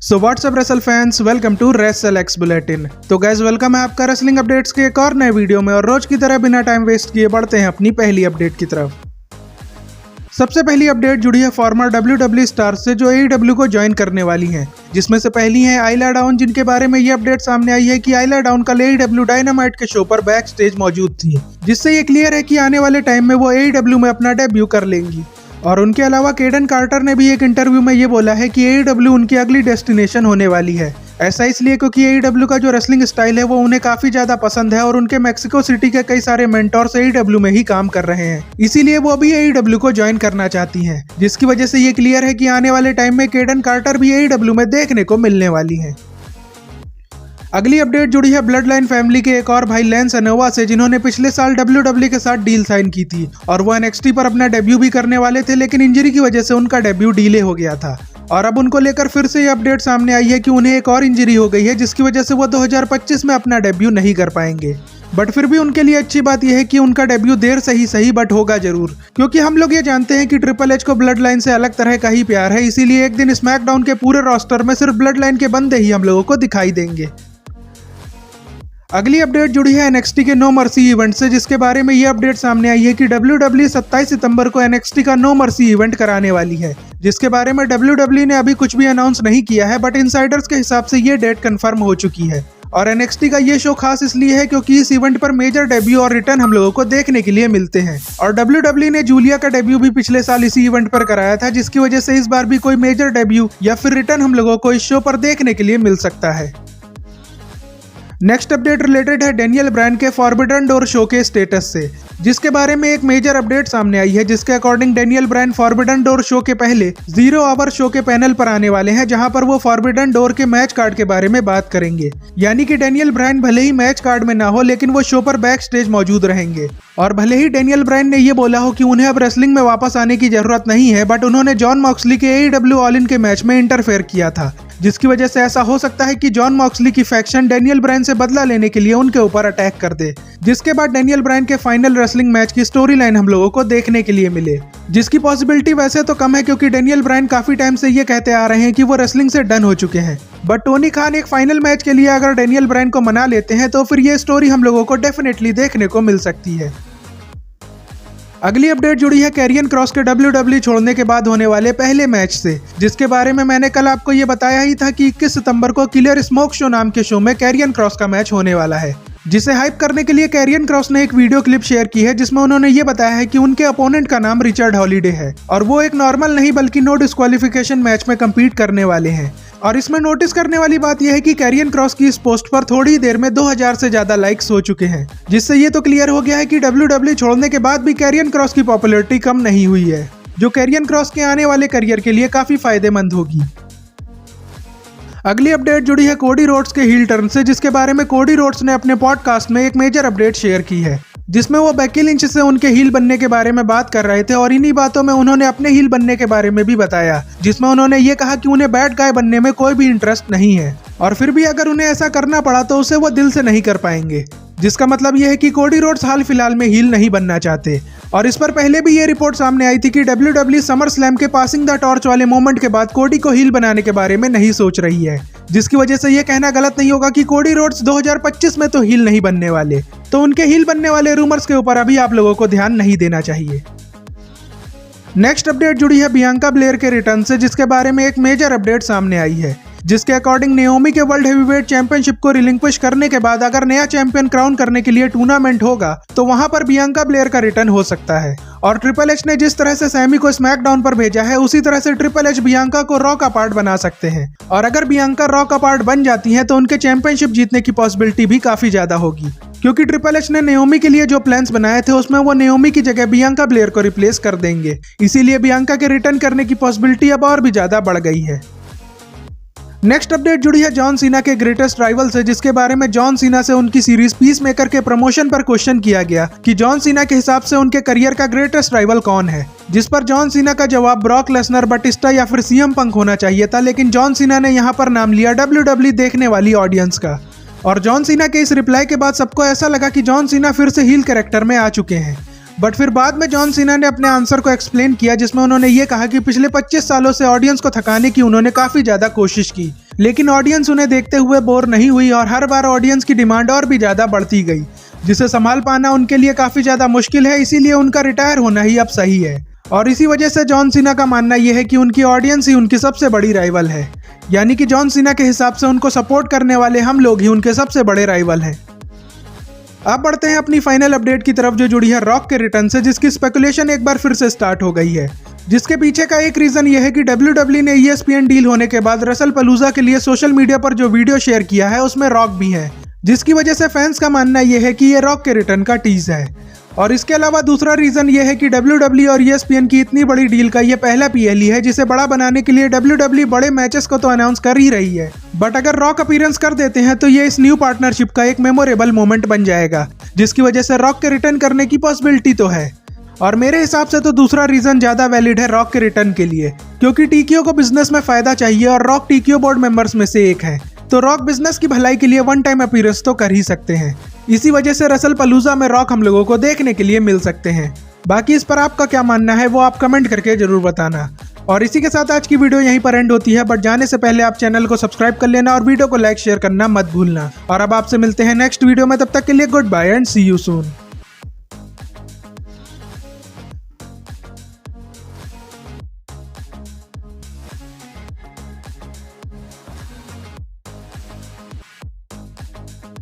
So what's up wrestle fans, welcome to wrestle X bulletin. तो guys welcome है आपका wrestling updates के एक और नए वीडियो में, और रोज की तरह बिना टाइम वेस्ट किए बढ़ते हैं अपनी पहली अपडेट की तरफ। सबसे पहली अपडेट जुड़ी है फॉर्मर WWE स्टार्स से जो AEW को ज्वाइन करने वाली हैं, जिसमें से पहली है आइला डाउन, जिनके बारे में ये अपडेट सामने आई है कि आइला डाउन कल AEW डायनामाइट के शो पर बैक स्टेज मौजूद थी, जिससे ये क्लियर है कि आने वाले टाइम में वो AEW में अपना डेब्यू कर लेंगी। और उनके अलावा केडन कार्टर ने भी एक इंटरव्यू में ये बोला है कि AEW उनकी अगली डेस्टिनेशन होने वाली है। ऐसा इसलिए क्योंकि AEW का जो रेसलिंग स्टाइल है वो उन्हें काफी ज्यादा पसंद है, और उनके मैक्सिको सिटी के कई सारे मेंटोर्स AEW में ही काम कर रहे हैं, इसीलिए वो भी AEW को ज्वाइन करना चाहती हैं, जिसकी वजह से ये क्लियर है कि आने वाले टाइम में केडन कार्टर भी AEW में देखने को मिलने वाली है। अगली अपडेट जुड़ी है ब्लड लाइन फैमिली के एक और भाई लैंस अनोवा से, जिन्होंने पिछले साल WWE के साथ डील साइन की थी और वो NXT पर अपना डेब्यू भी करने वाले थे, लेकिन इंजरी की वजह से उनका डेब्यू डिले हो गया था। और अब उनको लेकर फिर से ये अपडेट सामने आई है कि उन्हें एक और इंजरी हो गई है, जिसकी वजह से वो 2025 में अपना डेब्यू नहीं कर पाएंगे। बट फिर भी उनके लिए अच्छी बात यह है कि उनका डेब्यू देर से ही सही बट होगा जरूर, क्योंकि हम लोग ये जानते हैं कि ट्रिपल एच को ब्लड लाइन से अलग तरह का ही प्यार है, इसीलिए एक दिन स्मैकडाउन के पूरे रोस्टर में सिर्फ ब्लड लाइन के बंदे ही हम लोगों को दिखाई देंगे। अगली अपडेट जुड़ी है NXT के नो मर्सी इवेंट से, जिसके बारे में ये अपडेट सामने आई है कि WWE 27 सितंबर को NXT का नो मर्सी इवेंट कराने वाली है, जिसके बारे में WWE ने अभी कुछ भी अनाउंस नहीं किया है, बट इनसाइडर्स के हिसाब से ये डेट कंफर्म हो चुकी है। और NXT का ये शो खास इसलिए है क्योंकि इस इवेंट पर मेजर डेब्यू और रिटर्न हम लोगों को देखने के लिए मिलते हैं, और WWE ने जूलिया का डेब्यू भी पिछले साल इसी इवेंट पर कराया था, जिसकी वजह से इस बार भी कोई मेजर डेब्यू या फिर रिटर्न हम लोगों को इस शो पर देखने के लिए मिल सकता है। नेक्स्ट अपडेट रिलेटेड है डेनियल ब्रायन के फॉरबिडन डोर शो के स्टेटस से, जिसके बारे में एक मेजर अपडेट सामने आई है, जिसके according Daniel Bryan forbidden door show के पहले 0 आवर शो के पैनल पर आने वाले हैं, जहां पर वो फॉरबिडन डोर के मैच कार्ड के बारे में बात करेंगे। यानी कि डेनियल ब्रायन भले ही मैच कार्ड में ना हो, लेकिन वो शो पर बैक स्टेज मौजूद रहेंगे। और भले ही डेनियल ब्रायन ने ये बोला हो कि उन्हें अब रेसलिंग में वापस आने की जरूरत नहीं है, बट उन्होंने जॉन मॉक्सली के AEW ऑल इन के मैच में इंटरफेयर किया था, जिसकी वजह से ऐसा हो सकता है कि जॉन मॉक्सली की फैक्शन डेनियल ब्रायन से बदला लेने के लिए उनके ऊपर अटैक कर दे, जिसके बाद डेनियल ब्रायन के फाइनल रेसलिंग मैच की स्टोरी लाइन हम लोगों को देखने के लिए मिले, जिसकी पॉसिबिलिटी वैसे तो कम है, क्योंकि डेनियल ब्रायन काफी टाइम से ये कहते आ रहे हैं कि वो रेसलिंग से डन हो चुके हैं। बट टोनी खान एक फाइनल मैच के लिए अगर डेनियल ब्रायन को मना लेते हैं तो फिर ये स्टोरी हम लोगों को डेफिनेटली देखने को मिल सकती है। अगली अपडेट जुड़ी है कैरियन क्रॉस के WWE छोड़ने के बाद होने वाले पहले मैच से, जिसके बारे में मैंने कल आपको ये बताया ही था कि 21 सितंबर को किलर स्मोक शो नाम के शो में कैरियन क्रॉस का मैच होने वाला है, जिसे हाइप करने के लिए कैरियन क्रॉस ने एक वीडियो क्लिप शेयर की है, जिसमें उन्होंने ये बताया है कि उनके अपोनेंट का नाम रिचर्ड हॉलीडे है, और वो एक नॉर्मल नहीं बल्कि नो डिस्क्वालिफिकेशन मैच में कम्पीट करने वाले हैं। और इसमें नोटिस करने वाली बात यह है कि कैरियन क्रॉस की इस पोस्ट पर थोड़ी देर में 2000 से ज्यादा लाइक्स हो चुके हैं, जिससे ये तो क्लियर हो गया है कि WWE छोड़ने के बाद भी कैरियन क्रॉस की पॉपुलैरिटी कम नहीं हुई है, जो कैरियन क्रॉस के आने वाले करियर के लिए काफी फायदेमंद होगी। अगली अपडेट जुड़ी है कोडी रोड्स के हील टर्न से, जिसके बारे में कोडी रोड्स ने अपने पॉडकास्ट में एक मेजर अपडेट शेयर की है, जिसमें वो बेकी लिंच से उनके हील बनने के बारे में बात कर रहे थे, और इन्हीं बातों में उन्होंने अपने हील बनने के बारे में भी बताया, जिसमें उन्होंने ये कहा कि उन्हें बैड गाय बनने में कोई भी इंटरेस्ट नहीं है, और फिर भी अगर उन्हें ऐसा करना पड़ा तो उसे वो दिल से नहीं कर पाएंगे, जिसका मतलब यह है कि कोडी रोड्स हाल फिलहाल में हील नहीं बनना चाहते। और इस पर पहले भी ये रिपोर्ट सामने आई थी कि WWE समर स्लैम के पासिंग द टॉर्च वाले मोमेंट के बाद कोडी को हील बनाने के बारे में नहीं सोच रही है, जिसकी वजह से ये कहना गलत नहीं होगा कि कोडी रोड्स 2025 में तो हील नहीं बनने वाले, तो उनके हील बनने वाले रूमर्स के ऊपर अभी आप लोगों को ध्यान नहीं देना चाहिए। नेक्स्ट अपडेट जुड़ी है बियांका ब्लेयर के रिटर्न से, जिसके बारे में एक मेजर अपडेट सामने आई है, जिसके अकॉर्डिंग नेओमी के वर्ल्ड हेवीवेट चैंपियनशिप को रिलिंक्विश करने के बाद अगर नया चैंपियन क्राउन करने के लिए टूर्नामेंट होगा तो वहां पर बियांका ब्लेयर का रिटर्न हो सकता है। और ट्रिपल एच ने जिस तरह से सैमी को स्मैकडाउन पर भेजा है, उसी तरह से ट्रिपल एच बियांका को रॉ का पार्ट बना सकते हैं, और अगर बियांका रॉ का पार्ट बन जाती हैं तो उनके चैंपियनशिप जीतने की पॉसिबिलिटी भी काफी ज्यादा होगी, क्योंकि ट्रिपल एच ने नेओमी के लिए जो प्लान्स बनाए थे उसमें वो नेओमी की जगह बियांका ब्लेयर को रिप्लेस कर देंगे, इसीलिए बियांका के रिटर्न करने की पॉसिबिलिटी अब और भी ज्यादा बढ़ गई है। नेक्स्ट अपडेट जुड़ी है जॉन सीना के ग्रेटेस्ट राइवल से, जिसके बारे में जॉन सीना से उनकी सीरीज पीस मेकर के प्रमोशन पर क्वेश्चन किया गया कि जॉन सीना के हिसाब से उनके करियर का ग्रेटेस्ट राइवल कौन है, जिस पर जॉन सीना का जवाब ब्रॉक लेसनर, बटिस्टा या फिर CM पंक होना चाहिए था, लेकिन जॉन सीना ने यहाँ पर नाम लिया WWE देखने वाली ऑडियंस का। और जॉन सीना के इस रिप्लाई के बाद सबको ऐसा लगा कि जॉन सीना फिर से हील कैरेक्टर में आ चुके हैं, बट फिर बाद में जॉन सीना ने अपने आंसर को एक्सप्लेन किया, जिसमें उन्होंने ये कहा कि पिछले 25 सालों से ऑडियंस को थकाने की उन्होंने काफी ज्यादा कोशिश की, लेकिन ऑडियंस उन्हें देखते हुए बोर नहीं हुई और हर बार ऑडियंस की डिमांड और भी ज्यादा बढ़ती गई, जिसे संभाल पाना उनके लिए काफी ज्यादा मुश्किल है। इसीलिए उनका रिटायर होना ही अब सही है। और इसी वजह से जॉन सीना का मानना यह है कि उनकी ऑडियंस ही उनकी सबसे बड़ी राइवल है, यानी कि जॉन सीना के हिसाब से उनको सपोर्ट करने वाले हम लोग ही उनके सबसे बड़े राइवल हैं। अब बढ़ते हैं अपनी फाइनल अपडेट की तरफ, जो जुड़ी है रॉक के रिटर्न से, जिसकी स्पेकुलेशन एक बार फिर से स्टार्ट हो गई है। जिसके पीछे का एक रीजन यह है कि WWE ने ESPN डील होने के बाद रसलपलूजा के लिए सोशल मीडिया पर जो वीडियो शेयर किया है उसमें रॉक भी है, जिसकी वजह से फैंस का मानना यह है कि ये रॉक के रिटर्न का टीज है। और इसके अलावा दूसरा रीजन ये है कि WWE और ESPN की इतनी बड़ी डील का ये पहला PLE है, जिसे बड़ा बनाने के लिए WWE बड़े मैचेस को तो अनाउंस कर ही रही है, बट अगर रॉक अपीयरेंस कर देते हैं तो ये इस न्यू पार्टनरशिप का एक मेमोरेबल मोमेंट बन जाएगा, जिसकी वजह से रॉक के रिटर्न करने की पॉसिबिलिटी तो है। और मेरे हिसाब से तो दूसरा रीजन ज्यादा वैलिड है रॉक के रिटर्न के लिए, क्योंकि TKO को बिजनेस में फायदा चाहिए और रॉक TKO बोर्ड मेंबर्स में से एक है, तो रॉक बिजनेस की भलाई के लिए वन टाइम अपीयरेंस तो कर ही सकते हैं। इसी वजह से रसलपलूजा में रॉक हम लोगों को देखने के लिए मिल सकते हैं। बाकी इस पर आपका क्या मानना है वो आप कमेंट करके जरूर बताना। और इसी के साथ आज की वीडियो यहीं पर एंड होती है, बट जाने से पहले आप चैनल को सब्सक्राइब कर लेना और वीडियो को लाइक शेयर करना मत भूलना। और अब आपसे मिलते हैं नेक्स्ट वीडियो में, तब तक के लिए goodbye and see you soon.